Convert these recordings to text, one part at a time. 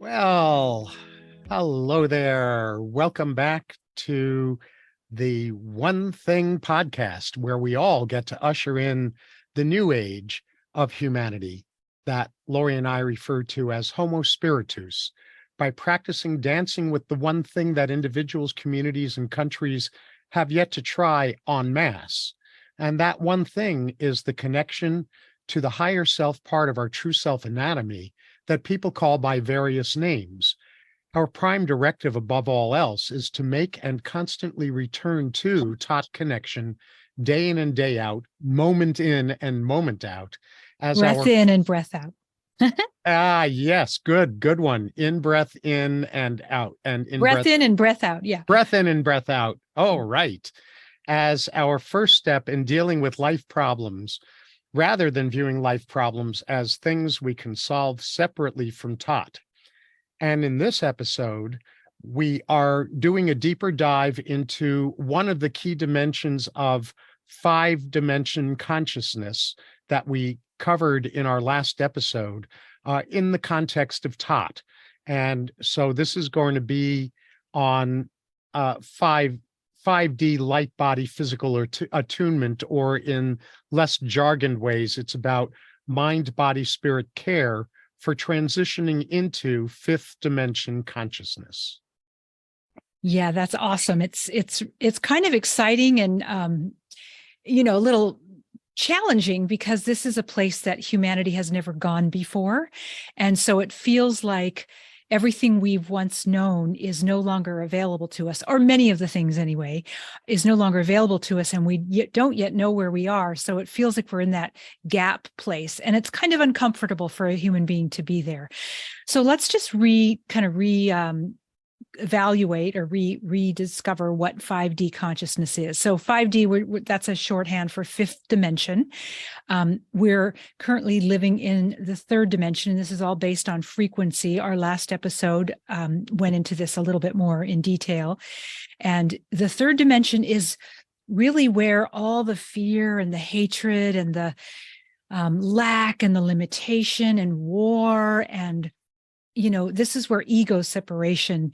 Well, hello there. Welcome back to the One Thing podcast, where we all get to usher in the new age of humanity that Lori and I refer to as Homo Spiritus by practicing dancing with the one thing that individuals, communities, and countries have yet to try en masse. And that one thing is the connection to the higher self part of our true self anatomy that people call by various names. Our prime directive above all else is to make and constantly return to taut connection day in and day out, moment in and moment out, as Breath in and breath out. yes, good one. Breath in and out, and breath in and breath out. Yeah. Breath in and breath out. Oh, right. As our first step in dealing with life problems, rather than viewing life problems as things we can solve separately from taut. And in this episode, we are doing a deeper dive into one of the key dimensions of 5-dimension consciousness that we covered in our last episode in the context of taut. And so this is going to be on 5D light body physical attunement, or in less jargoned ways, it's about mind, body, spirit care for transitioning into 5th dimension consciousness. Yeah, that's awesome. It's kind of exciting and a little challenging, because this is a place that humanity has never gone before. And so it feels like everything we've once known is no longer available to us, or many of the things anyway, is no longer available to us, and we don't yet know where we are. So it feels like we're in that gap place, and it's kind of uncomfortable for a human being to be there. So let's just evaluate or rediscover what 5D consciousness is. So 5D, that's a shorthand for 5th dimension. We're currently living in the 3rd dimension, and this is all based on frequency. Our last episode went into this a little bit more in detail. And the 3rd dimension is really where all the fear and the hatred and the lack and the limitation and war and this is where ego separation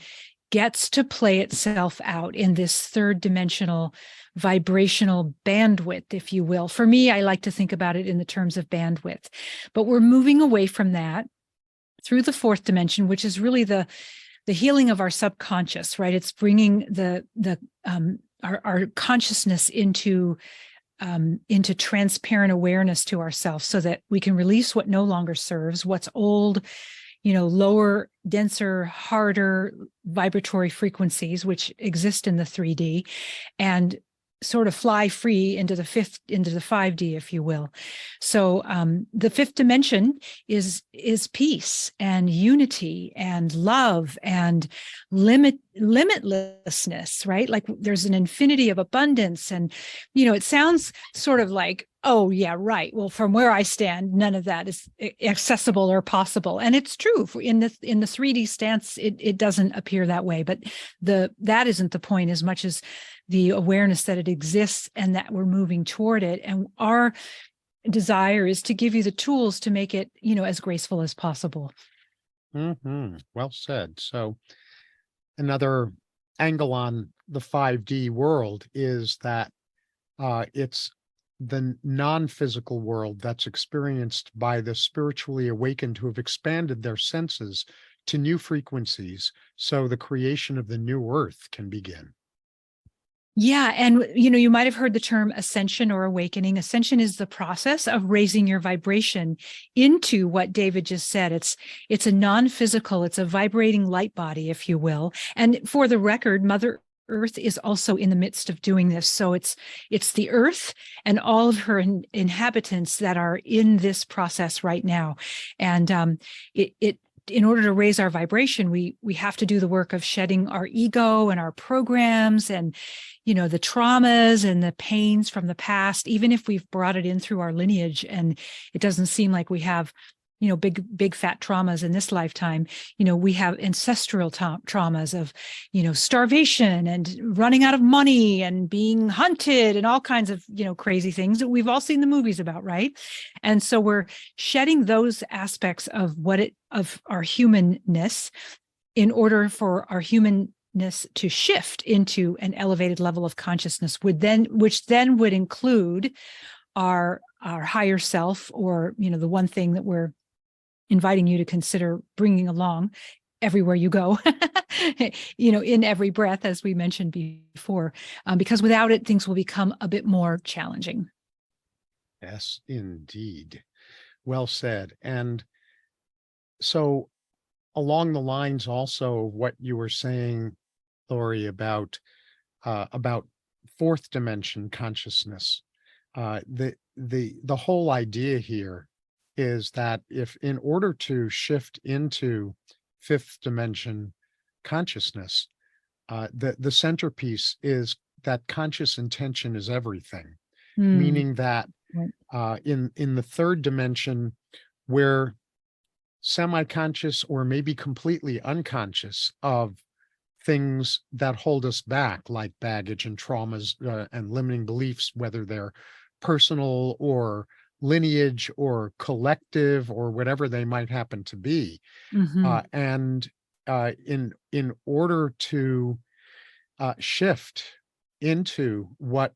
gets to play itself out in this 3rd dimensional vibrational bandwidth, if you will. For me, I like to think about it in the terms of bandwidth, but we're moving away from that through the 4th dimension, which is really the healing of our subconscious, right? It's bringing our consciousness into transparent awareness to ourselves, so that we can release what no longer serves, what's old, lower, denser, harder vibratory frequencies, which exist in the 3D, and sort of fly free into the 5D, if you will. So the 5th dimension is peace and unity and love and limitlessness, right? Like there's an infinity of abundance. And, it sounds sort of like, oh yeah, right. Well, from where I stand, none of that is accessible or possible. And it's true. In the 3D stance, it doesn't appear that way, but that isn't the point as much as the awareness that it exists and that we're moving toward it. And our desire is to give you the tools to make it, as graceful as possible. Well said. So another angle on the 5D world is that it's the non-physical world that's experienced by the spiritually awakened who have expanded their senses to new frequencies, so the creation of the new earth can begin. Yeah. And, you might have heard the term ascension or awakening. Ascension is the process of raising your vibration into what David just said. It's a non-physical, it's a vibrating light body, if you will. And for the record, Mother Earth is also in the midst of doing this. So it's the Earth and all of her inhabitants that are in this process right now. And in order to raise our vibration, we have to do the work of shedding our ego and our programs and, the traumas and the pains from the past, even if we've brought it in through our lineage and it doesn't seem like we have big fat traumas in this lifetime. We have ancestral traumas of, starvation and running out of money and being hunted and all kinds of, crazy things that we've all seen the movies about, right? And so we're shedding those aspects of of our humanness in order for our humanness to shift into an elevated level of consciousness, which then would include our higher self, or the one thing that we're inviting you to consider bringing along everywhere you go, in every breath, as we mentioned before, because without it, things will become a bit more challenging. Yes, indeed. Well said. And so along the lines also of what you were saying, Lori, about fourth dimension consciousness, the whole idea here is that if in order to shift into fifth dimension consciousness, the centerpiece is that conscious intention is everything, meaning that in the third dimension, we're semi-conscious or maybe completely unconscious of things that hold us back, like baggage and traumas and limiting beliefs, whether they're personal or lineage or collective or whatever they might happen to be. And in order to shift into what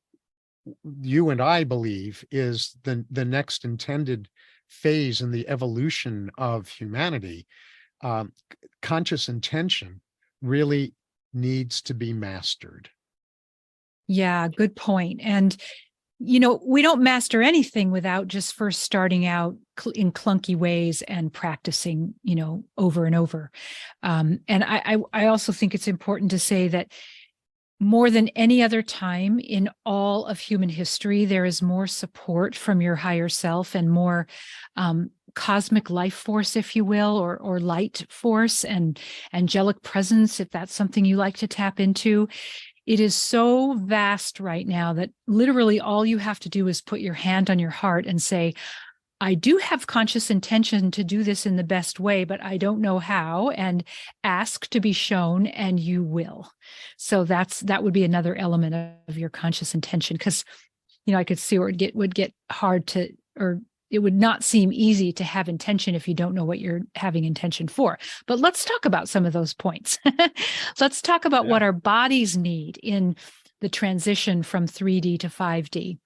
you and I believe is the next intended phase in the evolution of humanity, conscious intention really needs to be mastered. Yeah, good point. And we don't master anything without just first starting out in clunky ways and practicing, over and over. And I also think it's important to say that more than any other time in all of human history, there is more support from your higher self and more cosmic life force, if you will, or light force and angelic presence, if that's something you like to tap into. It is so vast right now that literally all you have to do is put your hand on your heart and say, I do have conscious intention to do this in the best way, but I don't know how, and ask to be shown, and you will. So that would be another element of your conscious intention, because, I could see where it would get hard to, or it would not seem easy to have intention if you don't know what you're having intention for. But let's talk about some of those points. Let's talk about what our bodies need in the transition from 3D to 5D.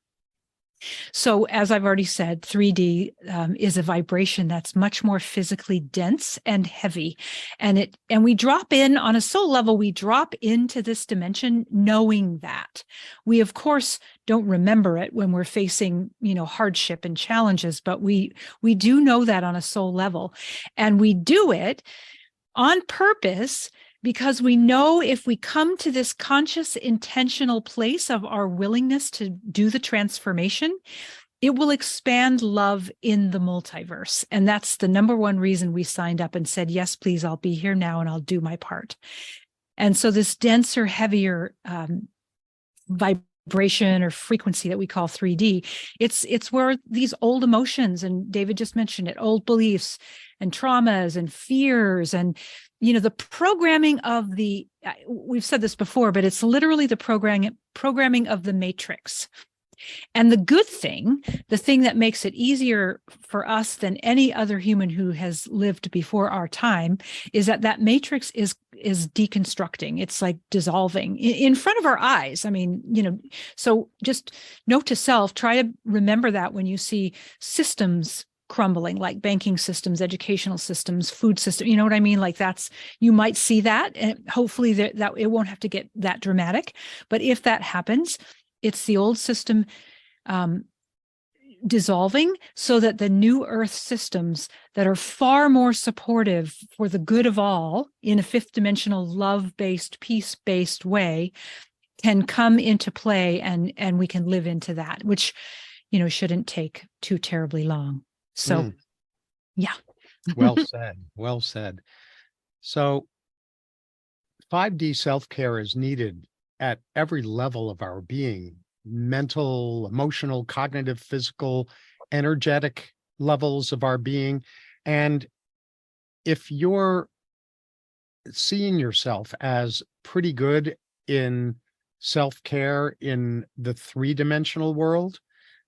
So, as I've already said, 3D is a vibration that's much more physically dense and heavy. And we drop in on a soul level, we drop into this dimension knowing that. We, of course, don't remember it when we're facing, hardship and challenges, but we do know that on a soul level. And we do it on purpose, because we know if we come to this conscious, intentional place of our willingness to do the transformation, it will expand love in the multiverse. And that's the number one reason we signed up and said, yes, please, I'll be here now and I'll do my part. And so this denser, heavier vibration or frequency that we call 3D, it's where these old emotions, and David just mentioned it, old beliefs and traumas and fears and the programming of we've said this before, but it's literally the programming of the matrix. And the good thing, the thing that makes it easier for us than any other human who has lived before our time, is that matrix is deconstructing. It's like dissolving in front of our eyes. I mean, so just note to self, try to remember that when you see systems crumbling, like banking systems, educational systems, food system, you know what I mean? Like you might see that, and hopefully that it won't have to get that dramatic. But if that happens, it's the old system dissolving, so that the new earth systems that are far more supportive for the good of all in a fifth dimensional, love-based, peace-based way can come into play, and we can live into that, which, shouldn't take too terribly long. So, yeah. Well said. Well said. So 5D self-care is needed at every level of our being: mental, emotional, cognitive, physical, energetic levels of our being. And if you're seeing yourself as pretty good in self-care in the three-dimensional world,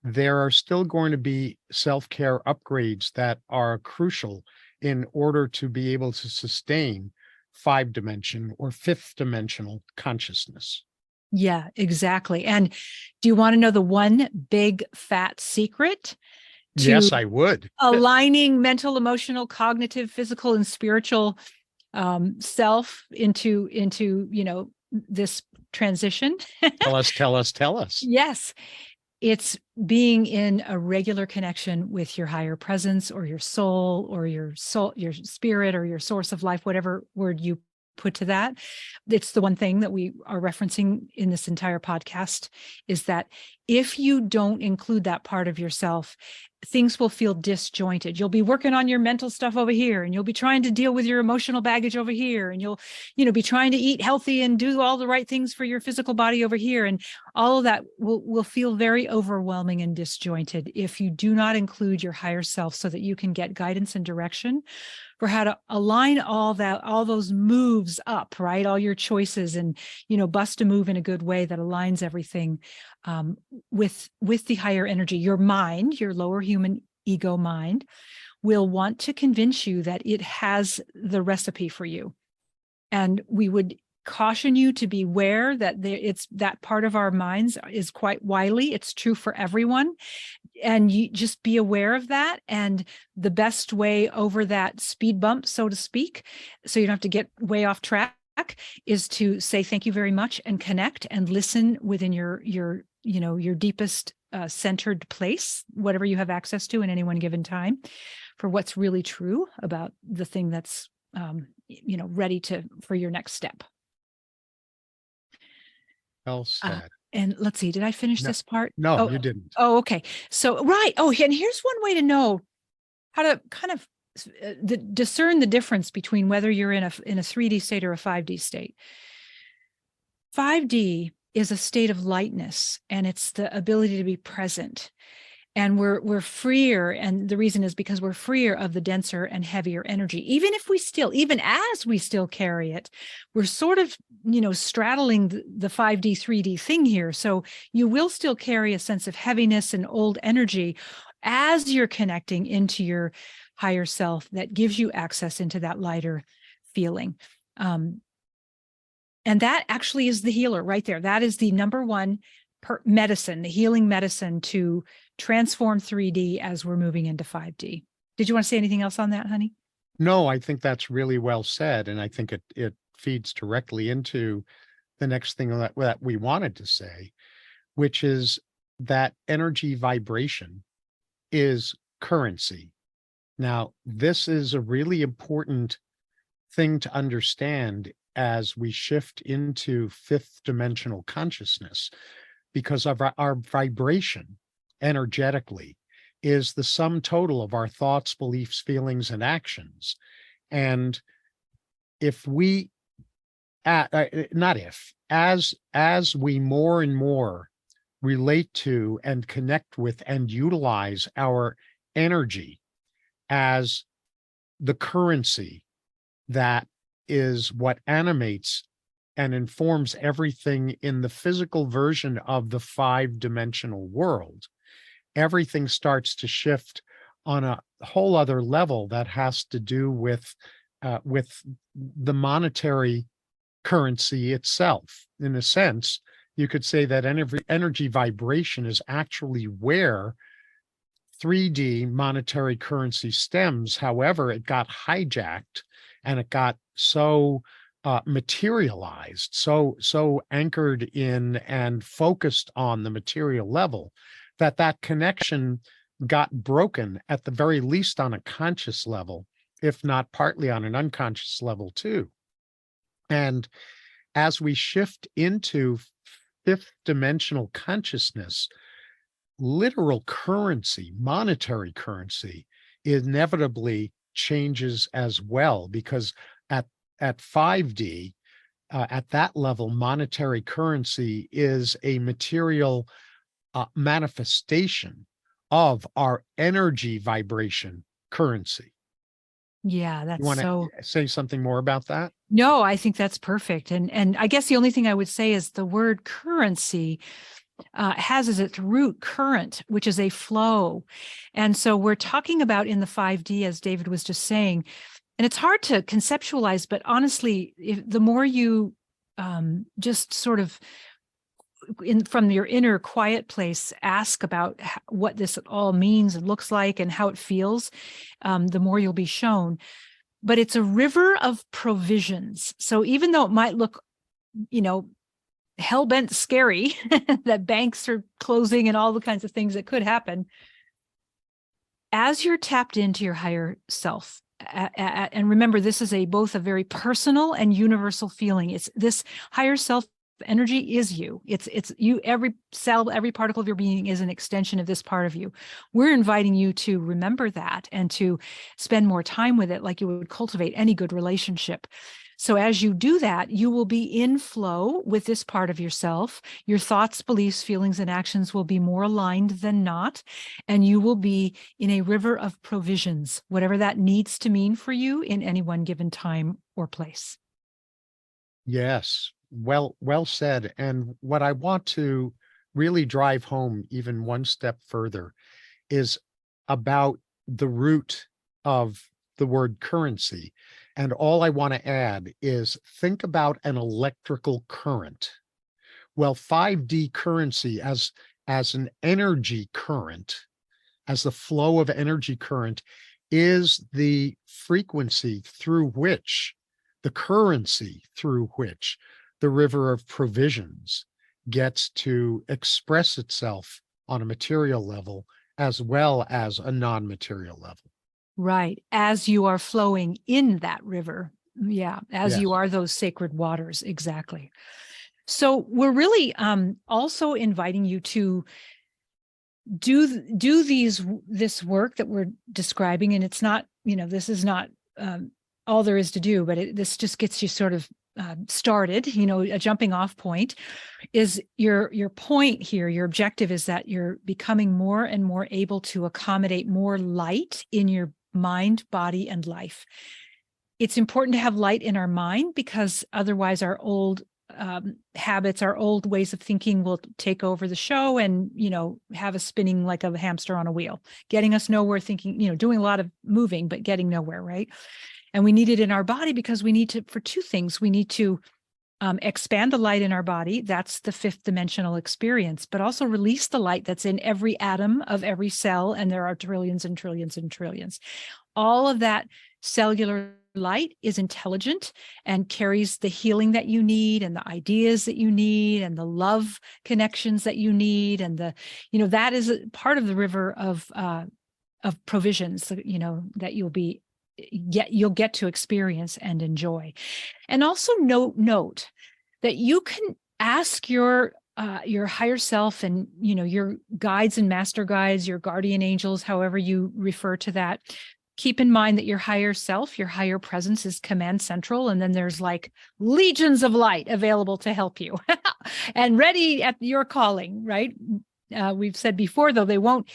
there are still going to be self-care upgrades that are crucial in order to be able to sustain five-dimension or fifth-dimensional consciousness. Yeah, exactly. And do you want to know the one big fat secret to Yes, I would. aligning mental, emotional, cognitive, physical, and spiritual self into this transition? Tell us, tell us, tell us. Yes, it's being in a regular connection with your higher presence or your soul, your spirit, or your source of life, whatever word you put to that. It's the one thing that we are referencing in this entire podcast, is that if you don't include that part of yourself, things will feel disjointed. You'll be working on your mental stuff over here, and you'll be trying to deal with your emotional baggage over here, and you'll be trying to eat healthy and do all the right things for your physical body over here, and all of that will feel very overwhelming and disjointed if you do not include your higher self, so that you can get guidance and direction for how to align all those moves up, right? All your choices, and, bust a move in a good way that aligns everything with the higher energy. Your mind, your lower human ego mind, will want to convince you that it has the recipe for you. And we would caution you to beware that it's that part of our minds is quite wily. It's true for everyone. And you just be aware of that. And the best way over that speed bump, so to speak, so you don't have to get way off track, is to say thank you very much and connect and listen within your deepest centered place, whatever you have access to in any one given time, for what's really true about the thing that's ready for your next step. Well said. And let's see, did I finish this part? No, you didn't. Oh, okay. So, right. Oh, and here's one way to know how to kind of discern the difference between whether you're in a 3D state or a 5D state. 5D is a state of lightness, and it's the ability to be present. And we're freer, and the reason is because we're freer of the denser and heavier energy. Even as we still carry it, we're sort of, straddling the 5D, 3D thing here. So you will still carry a sense of heaviness and old energy as you're connecting into your higher self that gives you access into that lighter feeling. And that actually is the healer right there. That is the number one medicine, the healing medicine to transform 3D as we're moving into 5D. Did you want to say anything else on that, honey? No, I think that's really well said. And I think it feeds directly into the next thing that we wanted to say, which is that energy vibration is currency. Now, this is a really important thing to understand as we shift into fifth dimensional consciousness, because of our vibration energetically is the sum total of our thoughts, beliefs, feelings, and actions. And if we, as we more and more relate to and connect with and utilize our energy as the currency that is what animates and informs everything in the physical version of the five-dimensional world, everything starts to shift on a whole other level that has to do with the monetary currency itself. In a sense, you could say that energy vibration is actually where 3D monetary currency stems. However, it got hijacked and it got so materialized, so anchored in and focused on the material level, that connection got broken, at the very least on a conscious level, if not partly on an unconscious level too. And as we shift into fifth dimensional consciousness, literal currency, monetary currency, inevitably changes as well, because at 5D, at that level, monetary currency is a material manifestation of our energy vibration currency. Yeah, You that's want to so. say something more about that? No, I think that's perfect. And I guess the only thing I would say is the word currency has as its root current, which is a flow. And so we're talking about in the 5D, as David was just saying, and it's hard to conceptualize, but honestly, the more you just sort of from your inner quiet place ask about what this all means and looks like and how it feels, the more you'll be shown. But it's a river of provisions. So even though it might look, hell-bent scary, that banks are closing and all the kinds of things that could happen, as you're tapped into your higher self, and remember, this is both a very personal and universal feeling. It's this higher self energy is you. It's you. Every cell, every particle of your being is an extension of this part of you. We're inviting you to remember that and to spend more time with it, like you would cultivate any good relationship. So as you do that, you will be in flow with this part of yourself. Your thoughts, beliefs, feelings, and actions will be more aligned than not. And you will be in a river of provisions, whatever that needs to mean for you in any one given time or place. Yes. Well said. And what I want to really drive home even one step further is about the root of the word currency. And all I want to add is think about an electrical current. Well, 5D currency as an energy current, as the flow of energy current, is the frequency through which, the currency through which the river of provisions gets to express itself on a material level as well as a non-material level. Right. As you are flowing in that river. Yeah. As you Yes. are those sacred waters. Exactly. So we're really also inviting you to do this work that we're describing. And it's not, this is not all there is to do, but this just gets you sort of started, a jumping off point is your point here. Your objective is that you're becoming more and more able to accommodate more light in your mind, body, and life. It's important to have light in our mind because otherwise our old habits, our old ways of thinking will take over the show and, have us spinning like a hamster on a wheel, getting us nowhere, thinking, doing a lot of moving, but getting nowhere, right? And we need it in our body because we need to, for two things, we need to expand the light in our body. That's the fifth dimensional experience, but also release the light that's in every atom of every cell. And there are trillions and trillions and trillions. All of that cellular light is intelligent and carries the healing that you need and the ideas that you need and the love connections that you need. And that is a part of the river of provisions, that you'll get to experience and enjoy. And also note that you can ask your higher self and, your guides and master guides, your guardian angels, however you refer to that. Keep in mind that your higher self, your higher presence is command central. And then there's like legions of light available to help you and ready at your calling, right? We've said before, though, they won't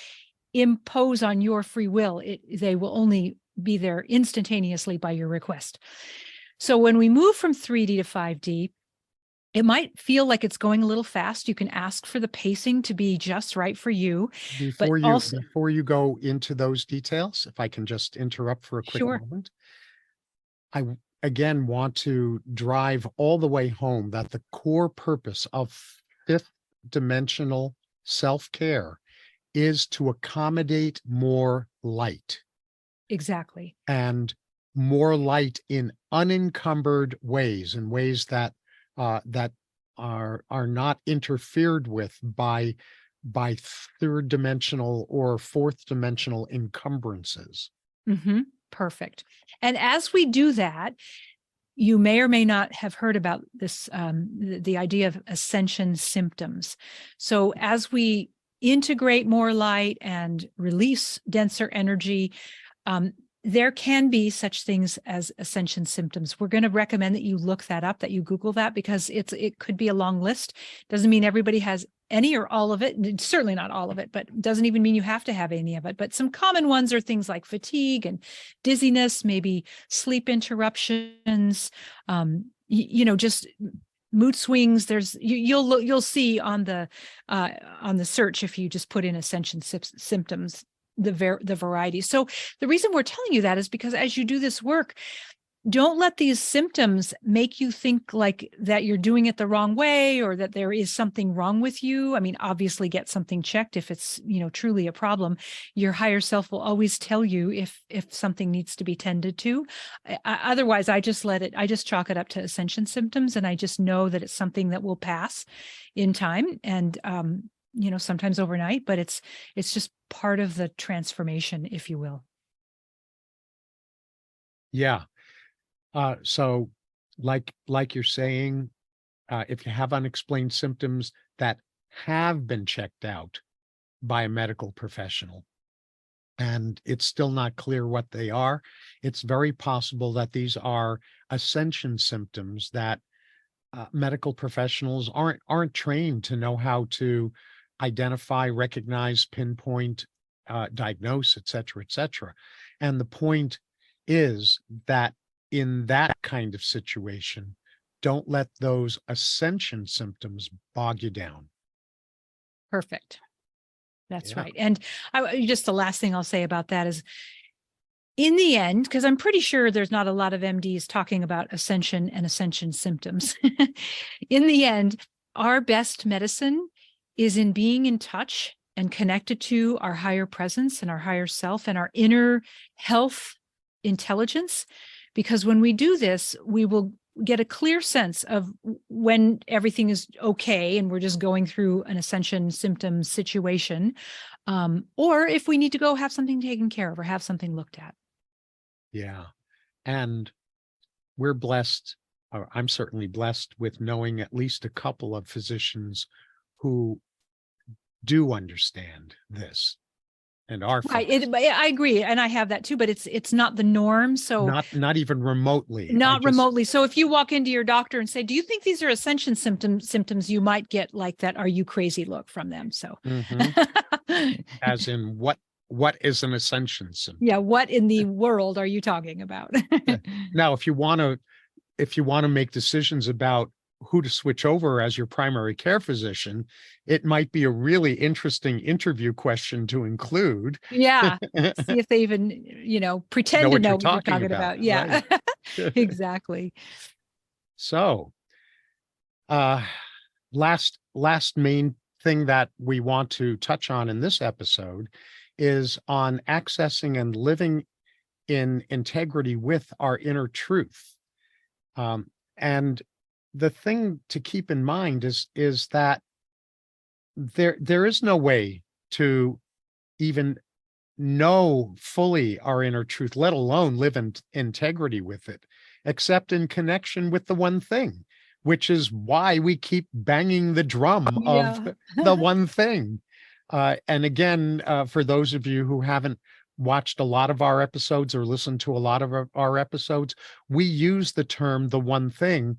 impose on your free will. They will only be there instantaneously by your request. So when we move from 3D to 5D, it might feel like it's going a little fast. You can ask for the pacing to be just right for you. Before you go into those details, if I can just interrupt for a quick moment, I again want to drive all the way home that the core purpose of fifth dimensional self-care is to accommodate more light. Exactly. And more light in unencumbered ways, in ways that are not interfered with by third dimensional or fourth dimensional encumbrances. Mm-hmm. Perfect. And as we do that, you may or may not have heard about this, the idea of ascension symptoms. So as we integrate more light and release denser energy, there can be such things as ascension symptoms. We're going to recommend that you look that up, that you Google that, because it could be a long list. Doesn't mean everybody has any or all of it. Certainly not all of it, but doesn't even mean you have to have any of it. But some common ones are things like fatigue and dizziness, maybe sleep interruptions, just mood swings. There's you'll see on the search, if you just put in ascension symptoms, the variety. So the reason we're telling you that is because as you do this work, don't let these symptoms make you think like that you're doing it the wrong way or that there is something wrong with you. I mean, obviously get something checked if it's, truly a problem. Your higher self will always tell you if something needs to be tended to. Otherwise, I just chalk it up to ascension symptoms, and I just know that it's something that will pass in time and sometimes overnight, but it's just part of the transformation, if you will. Yeah. So like you're saying, if you have unexplained symptoms that have been checked out by a medical professional and it's still not clear what they are, it's very possible that these are ascension symptoms that medical professionals aren't trained to know how to identify, recognize, pinpoint, diagnose, et cetera. And the point is that in that kind of situation, don't let those ascension symptoms bog you down. Perfect. That's right. And just the last thing I'll say about that is, in the end, because I'm pretty sure there's not a lot of MDs talking about ascension and ascension symptoms. In the end, our best medicine is in being in touch and connected to our higher presence and our higher self and our inner health intelligence. Because when we do this, we will get a clear sense of when everything is okay and we're just going through an ascension symptom situation, or if we need to go have something taken care of or have something looked at. Yeah. And we're blessed, or I'm certainly blessed, with knowing at least a couple of physicians who do understand this and are I agree, and I have that too, but it's not the norm. So not even remotely. Remotely. So if you walk into your doctor and say, "Do you think these are ascension symptoms?" you might get like that "Are you crazy?" look from them. So, as in what is an ascension symptom? Yeah, what in the world are you talking about? Now, if you want to make decisions about who to switch over as your primary care physician, it might be a really interesting interview question to include. Yeah. See if they even, pretend to know what you're talking about. Yeah, right. Exactly. So, last main thing that we want to touch on in this episode is on accessing and living in integrity with our inner truth. And the thing to keep in mind is that there is no way to even know fully our inner truth, let alone live in integrity with it, except in connection with the one thing, which is why we keep banging the drum of the one thing. And again, for those of you who haven't watched a lot of our episodes or listened to a lot of our episodes, we use the term the one thing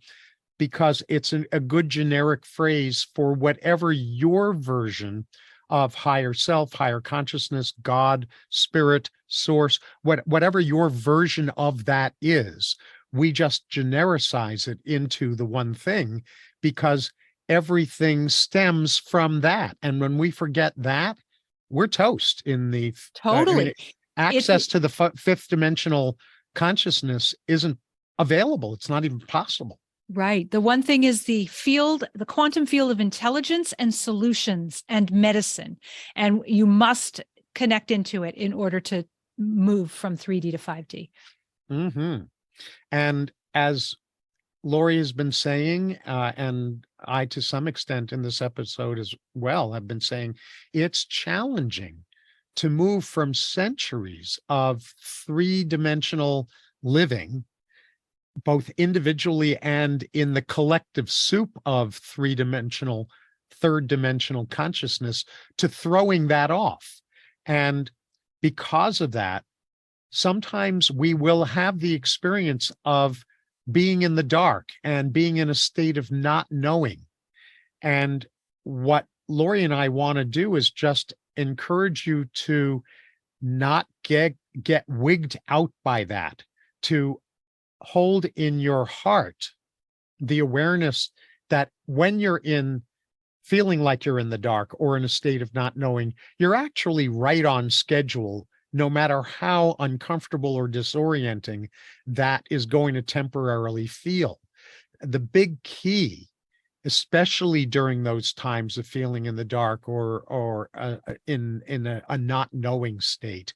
because it's a good generic phrase for whatever your version of higher self, higher consciousness, God, spirit, source, whatever your version of that is. We just genericize it into the one thing because everything stems from that. And when we forget that, we're toast in the totally access to the fifth dimensional consciousness isn't available. It's not even possible. Right. The one thing is the quantum field of intelligence and solutions and medicine. And you must connect into it in order to move from 3D to 5D. And as Lori has been saying, and I, to some extent in this episode as well, have been saying, it's challenging to move from centuries of three-dimensional living, both individually and in the collective soup of three-dimensional, third-dimensional consciousness, to throwing that off. And because of that, sometimes we will have the experience of being in the dark and being in a state of not knowing. And what Lori and I want to do is just encourage you to not get wigged out by that, to hold in your heart the awareness that when you're feeling like you're in the dark or in a state of not knowing, you're actually right on schedule, no matter how uncomfortable or disorienting that is going to temporarily feel. The big key, especially during those times of feeling in the dark or in a not knowing state,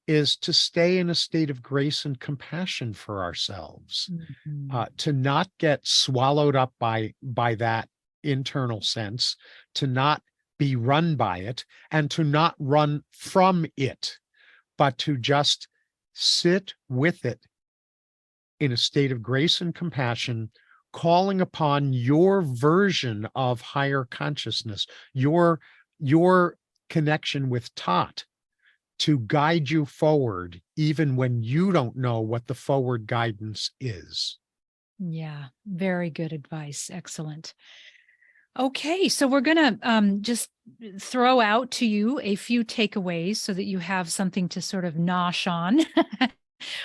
is to stay in a state of grace and compassion for ourselves, to not get swallowed up by that internal sense, to not be run by it, and to not run from it, but to just sit with it in a state of grace and compassion, calling upon your version of higher consciousness, your connection with Tot, to guide you forward, even when you don't know what the forward guidance is. Yeah, very good advice. Excellent. Okay, so we're going to just throw out to you a few takeaways so that you have something to sort of nosh on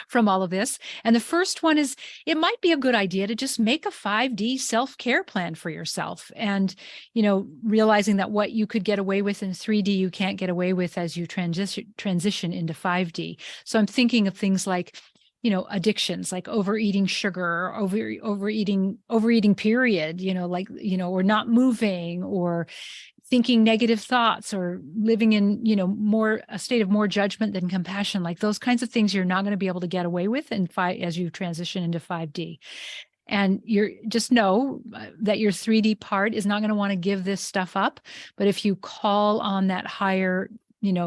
from all of this. And the first one is, it might be a good idea to just make a 5D self-care plan for yourself. And, realizing that what you could get away with in 3D, you can't get away with as you transition into 5D. So I'm thinking of things like, addictions like overeating sugar, or overeating period, or not moving, or thinking negative thoughts, or living in, a state of more judgment than compassion. Like those kinds of things you're not going to be able to get away with as you transition into 5D. And you're just know that your 3D part is not going to want to give this stuff up. But if you call on that higher,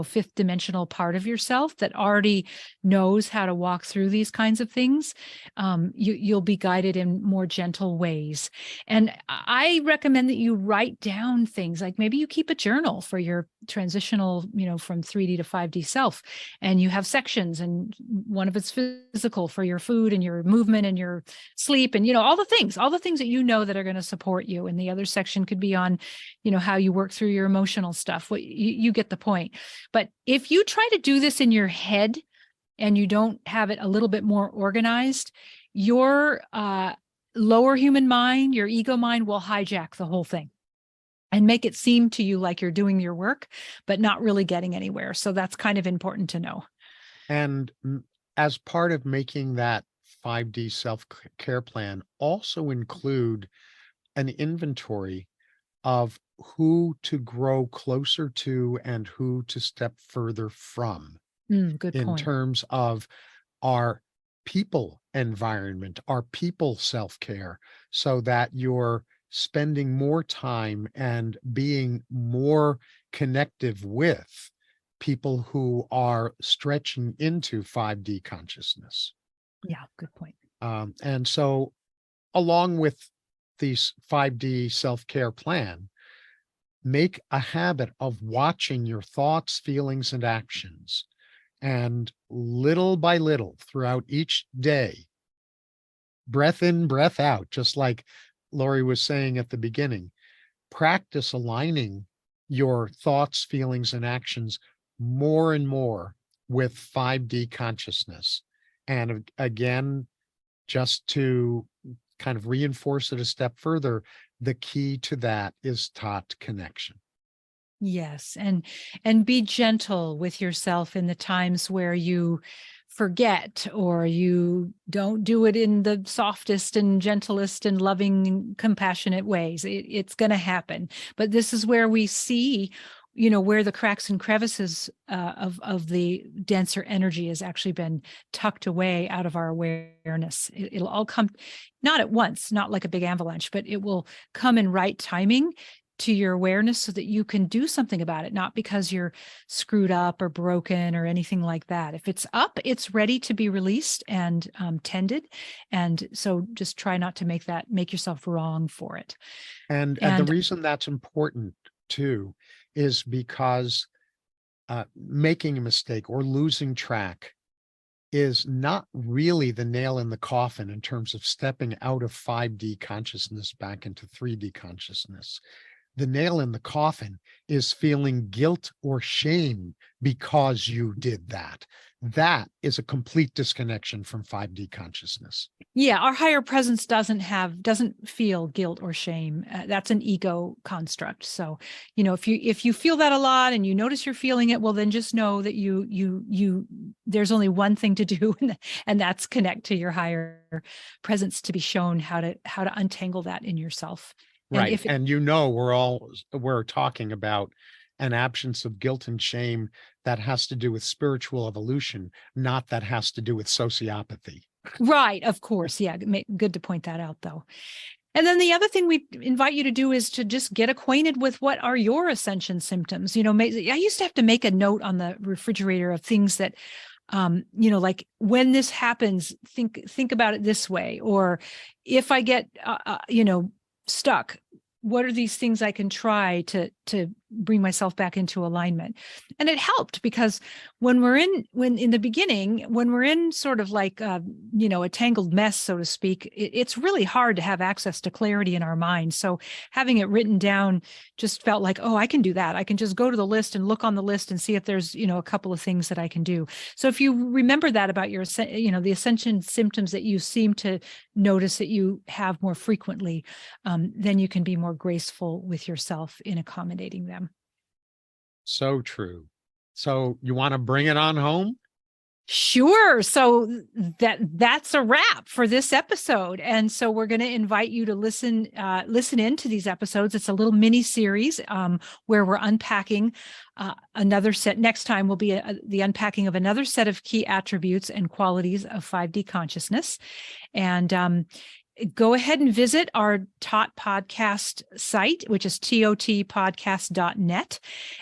fifth dimensional part of yourself that already knows how to walk through these kinds of things, you'll be guided in more gentle ways. And I recommend that you write down things, like maybe you keep a journal for your transitional, from 3D to 5D self, and you have sections, and one of it's physical for your food and your movement and your sleep, and all the things that that are going to support you. And the other section could be on, how you work through your emotional stuff. You get the point. But if you try to do this in your head and you don't have it a little bit more organized, your lower human mind, your ego mind, will hijack the whole thing and make it seem to you like you're doing your work, but not really getting anywhere. So that's kind of important to know. And as part of making that 5D self-care plan, also include an inventory of who to grow closer to and who to step further from, Good in point. terms of our people environment, our people self-care, so that you're spending more time and being more connective with people who are stretching into 5D consciousness. Yeah, good point. And so along with these 5D self-care plan, make a habit of watching your thoughts, feelings, and actions. And little by little throughout each day, breath in, breath out, just like Lori was saying at the beginning, practice aligning your thoughts, feelings, and actions more and more with 5D consciousness. And again, just to kind of reinforce it a step further, the key to that is Tot connection. Yes. And be gentle with yourself in the times where you forget, or you don't do it in the softest and gentlest and loving, compassionate ways. It's going to happen. But this is where we see, where the cracks and crevices of the denser energy has actually been tucked away out of our awareness. It'll all come, not at once, not like a big avalanche, but it will come in right timing to your awareness so that you can do something about it, not because you're screwed up or broken or anything like that. If it's up, it's ready to be released and tended. And so just try not to make yourself wrong for it. And the reason that's important too is because making a mistake or losing track is not really the nail in the coffin in terms of stepping out of 5D consciousness back into 3D consciousness. The nail in the coffin is feeling guilt or shame because you did that. That is a complete disconnection from 5D consciousness. Yeah, our higher presence doesn't feel guilt or shame. That's an ego construct. So, if you feel that a lot and you notice you're feeling it, well, then just know that there's only one thing to do, and that's connect to your higher presence to be shown how to untangle that in yourself. Right. And we're talking about an absence of guilt and shame that has to do with spiritual evolution, not that has to do with sociopathy. Right. Of course. Yeah. Good to point that out, though. And then the other thing we invite you to do is to just get acquainted with what are your ascension symptoms. I used to have to make a note on the refrigerator of things that, like when this happens, think about it this way, or if I get, stuck, what are these things I can try to bring myself back into alignment? And it helped because when we're in sort of like a tangled mess, so to speak, it's really hard to have access to clarity in our mind. So having it written down just felt like, oh, I can do that. I can just go to the list and look on the list and see if there's, a couple of things that I can do. So if you remember that about your, the ascension symptoms that you seem to notice that you have more frequently, then you can be more graceful with yourself in accommodating them. So true. So you want to bring it on home? Sure. So that's a wrap for this episode. And so we're going to invite you to listen in to these episodes. It's a little mini series where we're unpacking another set. Next time will be the unpacking of another set of key attributes and qualities of 5D consciousness. And go ahead and visit our TOT podcast site, which is totpodcast.net,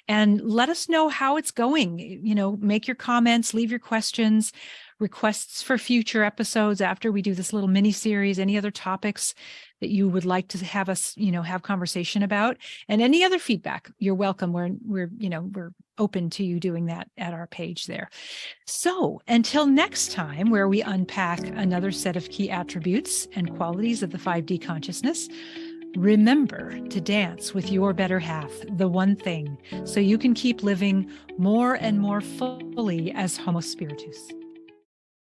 and let us know how it's going. Make your comments, leave your questions, requests for future episodes after we do this little mini series, any other topics that you would like to have us, have conversation about, and any other feedback. You're welcome. We're open to you doing that at our page there. So until next time, where we unpack another set of key attributes and qualities of the 5D consciousness, remember to dance with your better half, the one thing, so you can keep living more and more fully as Homo Spiritus.